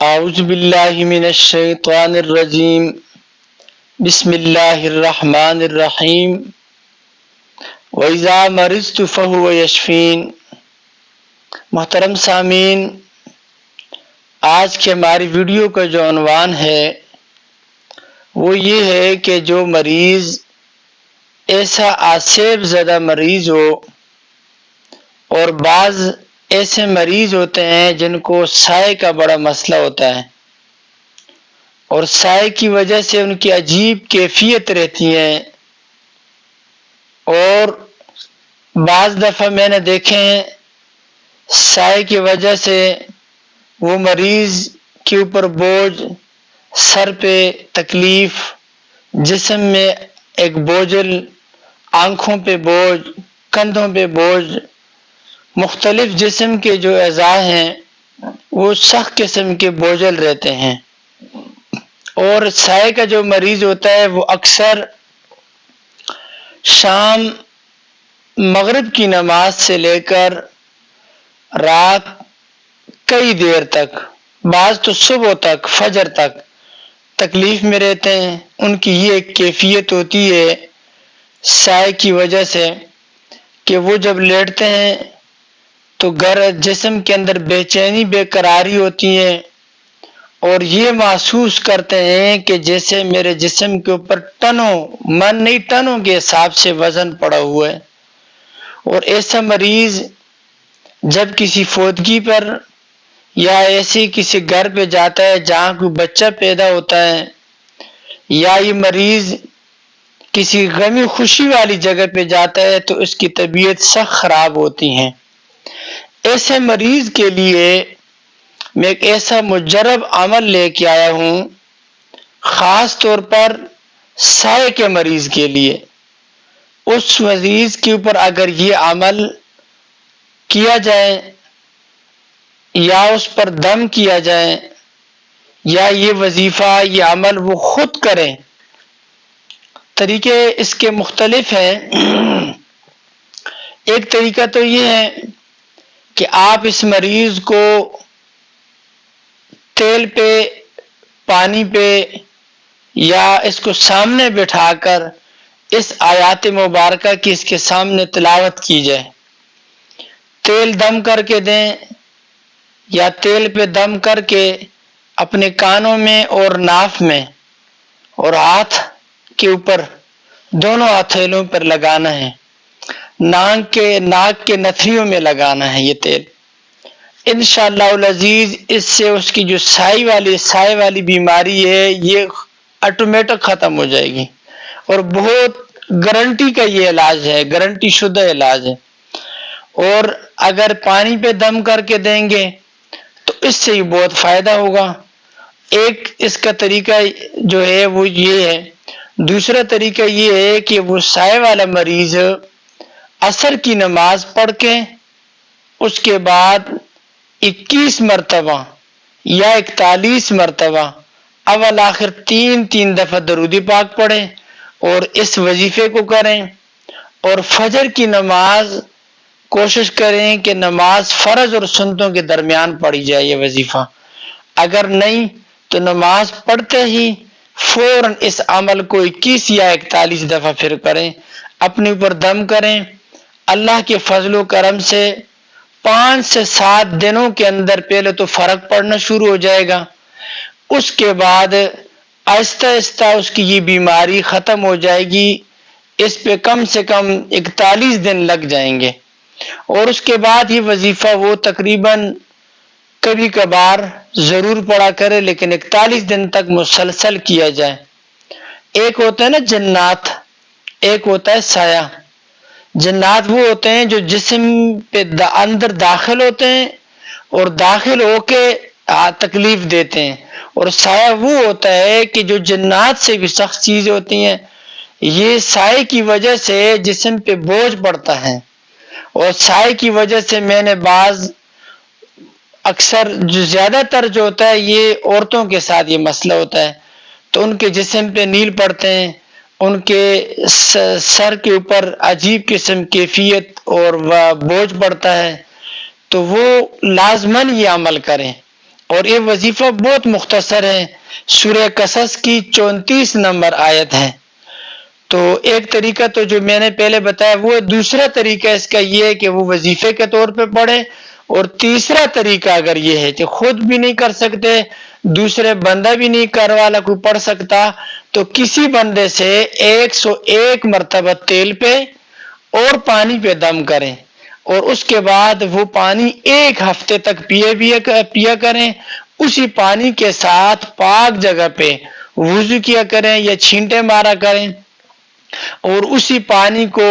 اعوذ باللہ من الشیطان الرجیم بسم اللہ الرحمن الرحیم وَإِذَا مَرِضْتُ فَهُوَ يَشْفِينِ۔ محترم سامعین، آج کی ہماری ویڈیو کا جو عنوان ہے وہ یہ ہے کہ جو مریض ایسا آسیب زدہ مریض ہو، اور بعض ایسے مریض ہوتے ہیں جن کو سائے کا بڑا مسئلہ ہوتا ہے، اور سائے کی وجہ سے ان کی عجیب کیفیت رہتی ہے، اور بعض دفعہ میں نے دیکھے ہیں سائے کی وجہ سے وہ مریض کے اوپر بوجھ، سر پہ تکلیف، جسم میں ایک بوجھل، آنکھوں پہ بوجھ، کندھوں پہ بوجھ، مختلف جسم کے جو اعضاء ہیں وہ سخت قسم کے بوجھل رہتے ہیں۔ اور سائے کا جو مریض ہوتا ہے وہ اکثر شام مغرب کی نماز سے لے کر رات کئی دیر تک، بعض تو صبح تک، فجر تک تکلیف میں رہتے ہیں۔ ان کی یہ ایک کیفیت ہوتی ہے سائے کی وجہ سے کہ وہ جب لیٹتے ہیں تو جسم کے اندر بے چینی، بے قراری ہوتی ہے، اور یہ محسوس کرتے ہیں کہ جیسے میرے جسم کے اوپر ٹنوں، من نہیں ٹنوں کے حساب سے وزن پڑا ہوا ہے۔ اور ایسا مریض جب کسی فوتگی پر یا ایسے کسی گھر پہ جاتا ہے جہاں کوئی بچہ پیدا ہوتا ہے، یا یہ مریض کسی غمی خوشی والی جگہ پہ جاتا ہے تو اس کی طبیعت سخت خراب ہوتی ہیں۔ ایسے مریض کے لیے میں ایک ایسا مجرب عمل لے کے آیا ہوں، خاص طور پر سائے کے مریض کے لیے۔ اس مریض کے اوپر اگر یہ عمل کیا جائے یا اس پر دم کیا جائے یا یہ وظیفہ، یہ عمل وہ خود کریں، طریقے اس کے مختلف ہیں۔ ایک طریقہ تو یہ ہے کہ آپ اس مریض کو تیل پہ، پانی پہ، یا اس کو سامنے بٹھا کر اس آیات مبارکہ کی اس کے سامنے تلاوت کی جائے۔ تیل دم کر کے دیں یا تیل پہ دم کر کے اپنے کانوں میں اور ناف میں اور ہاتھ کے اوپر، دونوں ہتھیلیوں پر لگانا ہے، ناک کے نتھیوں میں لگانا ہے یہ تیل۔ انشاءاللہ العزیز اس سے اس کی جو سائے والی بیماری ہے یہ آٹومیٹک ختم ہو جائے گی، اور بہت گارنٹی کا یہ علاج ہے، گارنٹی شدہ علاج ہے۔ اور اگر پانی پہ دم کر کے دیں گے تو اس سے ہی بہت فائدہ ہوگا۔ ایک اس کا طریقہ جو ہے وہ یہ ہے۔ دوسرا طریقہ یہ ہے کہ وہ سائے والا مریض عصر کی نماز پڑھ کے اس کے بعد 21 مرتبہ یا 41 مرتبہ اول آخر تین دفعہ درود پاک پڑھیں اور اس وظیفے کو کریں۔ اور فجر کی نماز کوشش کریں کہ نماز فرض اور سنتوں کے درمیان پڑھی جائے یہ وظیفہ۔ اگر نہیں تو نماز پڑھتے ہی فوراً اس عمل کو 21 یا 41 دفعہ پھر کریں، اپنے اوپر دم کریں۔ اللہ کے فضل و کرم سے 5 سے 7 دنوں کے اندر پہلے تو فرق پڑنا شروع ہو جائے گا، اس کے بعد آہستہ آہستہ اس کی یہ بیماری ختم ہو جائے گی۔ اس پہ کم سے کم 41 دن لگ جائیں گے، اور اس کے بعد یہ وظیفہ وہ تقریباً کبھی کبھار ضرور پڑا کرے، لیکن 41 دن تک مسلسل کیا جائے۔ ایک ہوتا ہے نا جنات، ایک ہوتا ہے سایہ۔ جنات وہ ہوتے ہیں جو جسم پہ اندر داخل ہوتے ہیں اور داخل ہو کے تکلیف دیتے ہیں، اور سایہ وہ ہوتا ہے کہ جو جنات سے بھی سخت چیزیں ہوتی ہیں، یہ سائے کی وجہ سے جسم پہ بوجھ پڑتا ہے۔ اور سائے کی وجہ سے میں نے اکثر جو زیادہ تر جو ہوتا ہے یہ عورتوں کے ساتھ یہ مسئلہ ہوتا ہے، تو ان کے جسم پہ نیل پڑتے ہیں، ان کے سر کے اوپر عجیب قسم کیفیت اور بوجھ پڑتا ہے، تو وہ لازماً یہ عمل کریں۔ اور یہ وظیفہ بہت مختصر ہے، سورہ قصص کی 34 نمبر آیت ہے۔ تو ایک طریقہ تو جو میں نے پہلے بتایا وہ، دوسرا طریقہ اس کا یہ ہے کہ وہ وظیفے کے طور پہ پڑھے، اور تیسرا طریقہ اگر یہ ہے کہ خود بھی نہیں کر سکتے، دوسرے بندہ بھی نہیں کرنے والا کوئی پڑھ سکتا، تو کسی بندے سے 101 مرتبہ تیل پہ اور پانی پہ دم کریں، اور اس کے بعد وہ پانی 1 ہفتے تک پیا کریں، اسی پانی کے ساتھ پاک جگہ پہ وضو کیا کریں یا چھینٹے مارا کریں، اور اسی پانی کو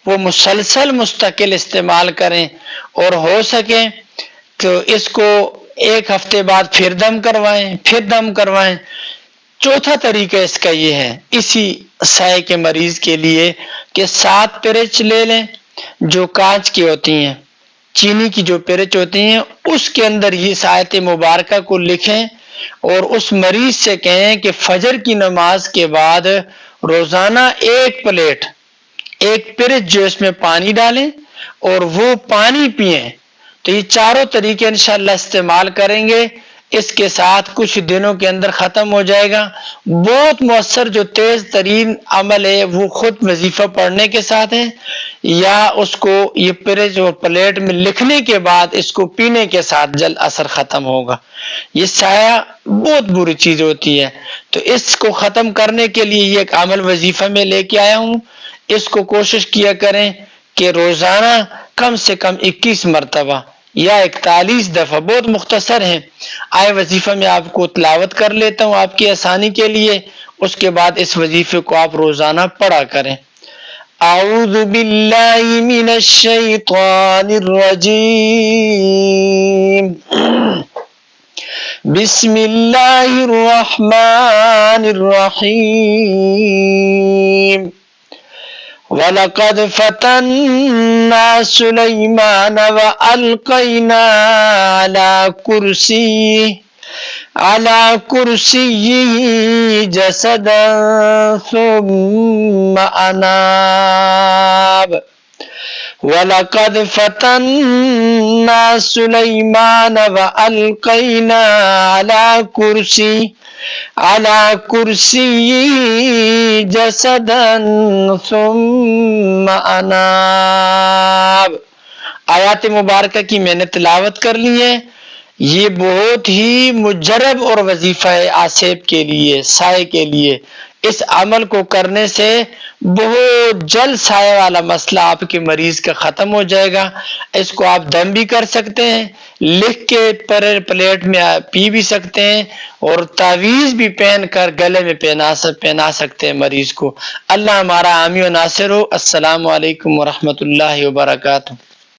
وہ مسلسل مستقل استعمال کریں، اور ہو سکے تو اس کو 1 ہفتے بعد پھر دم کروائیں۔ چوتھا طریقہ اس کا یہ ہے، اسی سائے کے مریض کے لیے، کہ 7 پرچ لے لیں جو کانچ کی ہوتی ہیں، چینی کی جو پرچ ہوتی ہیں، اس کے اندر یہ آیت مبارکہ کو لکھیں، اور اس مریض سے کہیں کہ فجر کی نماز کے بعد روزانہ 1 پلیٹ، 1 پرچ جو اس میں پانی ڈالیں اور وہ پانی پئیں۔ تو یہ چاروں طریقے انشاءاللہ استعمال کریں گے، اس کے ساتھ کچھ دنوں کے اندر ختم ہو جائے گا۔ بہت مؤثر جو تیز ترین عمل ہے وہ خود وظیفہ پڑھنے کے ساتھ ہے، یا اس کو یہ پرچ اور پلیٹ میں لکھنے کے بعد اس کو پینے کے ساتھ جلد اثر ختم ہوگا۔ یہ سایہ بہت بری چیز ہوتی ہے، تو اس کو ختم کرنے کے لیے یہ ایک عمل وظیفہ میں لے کے آیا ہوں، اس کو کوشش کیا کریں کہ روزانہ کم سے کم 21 مرتبہ یا 41 دفعہ، بہت مختصر ہیں۔ آئے وظیفہ میں آپ کو تلاوت کر لیتا ہوں آپ کی آسانی کے لیے، اس کے بعد اس وظیفے کو آپ روزانہ پڑھا کریں۔ اعوذ باللہ من الشیطان الرجیم، بسم اللہ الرحمن الرحیم، وَلَقَدْ فَتَنَّا سُلَيْمَانَ وَأَلْقَيْنَا عَلَى كُرْسِيِّهِ جَسَدًا ثُمَّ أَنَابَ وَلَقَدْ فَتَنَّا سُلَيْمَانَ وَأَلْقَيْنَا عَلَى كُرْسِيِّهِ جَسَدًا ثُمَّ أَنَابَ۔ آیات مبارکہ کی میں نے تلاوت کر لی ہے۔ یہ بہت ہی مجرب اور وظیفہ ہے آصب کے لیے، سائے کے لیے۔ اس عمل کو کرنے سے بہت جلد سائے والا مسئلہ آپ کے مریض کا ختم ہو جائے گا۔ اس کو آپ دم بھی کر سکتے ہیں، لکھ کے پلیٹ میں پی بھی سکتے ہیں، اور تعویذ بھی پہن کر گلے میں پہنا سکتے ہیں مریض کو۔ اللہ ہمارا حامی و ناصر ہو۔ السلام علیکم ورحمۃ اللہ وبرکاتہ۔